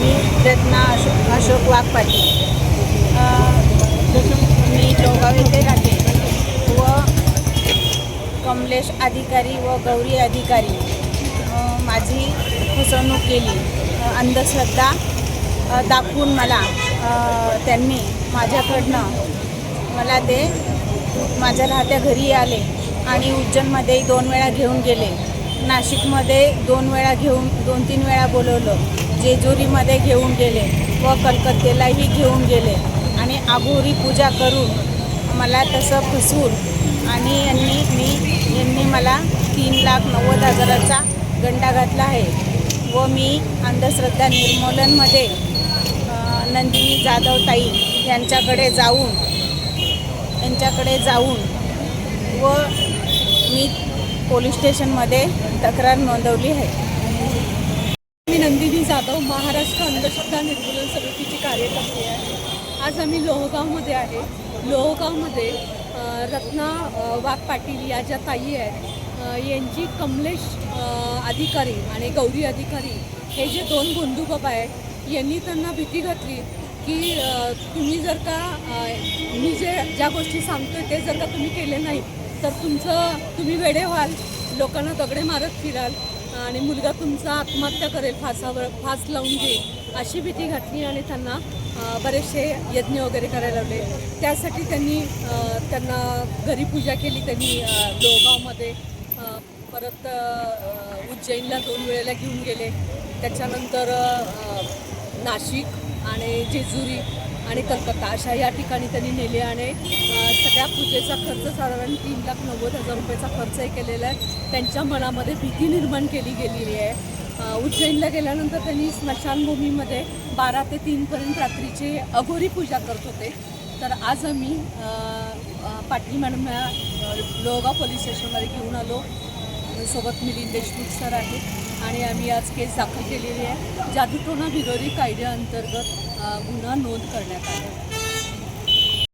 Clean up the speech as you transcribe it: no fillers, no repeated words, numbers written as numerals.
मी रत्ना अशोक वाघ पाटील, मी लोहगाव येथे राहते व कमलेश अधिकारी व गौरी अधिकारी माझी फसवणूक केली. अंधश्रद्धा दाखवून मला त्यांनी मला ते माझ्या राहत्या घरी आले आणि उज्जैनमध्ये 2 वेळा घेऊन गेले. नाशिकमध्ये 2-3 वेळा बोलवलं. जेजुरीमध्ये घेऊन गेले व कलकत्त्यालाही घेऊन गेले आणि आघोरी पूजा करून मला तसं फसवून आणि यांनी मला 3,90,000चा गंडा घातला आहे व मी अंधश्रद्धा निर्मूलनमध्ये नंदिनी जाधव ताई यांच्याकडे जाऊन व मी पोलीस स्टेशनमध्ये तक्रार नोंदवली आहे. मी नंदिनी जाधव, महाराष्ट्र अंधश्रद्धा निर्मूलन समितीची कार्यकर्ती आहे. आज आम्ही लोहगावमध्ये आहे. लोहगावमध्ये रत्ना वाघ पाटील या ज्या ताई आहेत यांची कमलेश अधिकारी आणि गौरी अधिकारी हे जे 2 बंधुबाबा आहेत यांनी त्यांना भीती घातली की तुम्ही जर का मी ज्या गोष्टी सांगतोय ते जर का तुम्ही केले नाही तर तुम्ही वेडे व्हाल, लोकांना दगडे मारत फिराल आणि मुलगा तुमचा आत्महत्या करेल, फास लावून घेईल अशी भीती घातली आणि त्यांना बरेचसे यज्ञ वगैरे करायला लावले. त्यासाठी त्यांना घरी पूजा केली त्यांनी लोहगावमध्ये. परत उज्जैनला 2 वेळेला घेऊन गेले. त्याच्यानंतर नाशिक आणि जेजुरी आणि कलकत्ता अशा या ठिकाणी त्यांनी नेले आणि सगळ्या पूजेचा खर्च साधारण 3,90,000 रुपयाचा खर्च केलेला आहे. त्यांच्या मनामध्ये भीती निर्माण केली गेलेली आहे. उज्जैनला गेल्यानंतर त्यांनी स्मशानभूमीमध्ये 12 ते 3पर्यंत रात्रीचे अघोरी पूजा करत होते. तर आज आम्ही पाटील मॅडम लोहगाव पोलीस स्टेशनमध्ये घेऊन आलो. सोबत मिलिंद देशमुख सर आहेत आणि आम्ही आज केस दाखल केलेली आहे. जादूटोणा विरोधी कायद्याअंतर्गत गुन्हा नोंद करण्यात आला.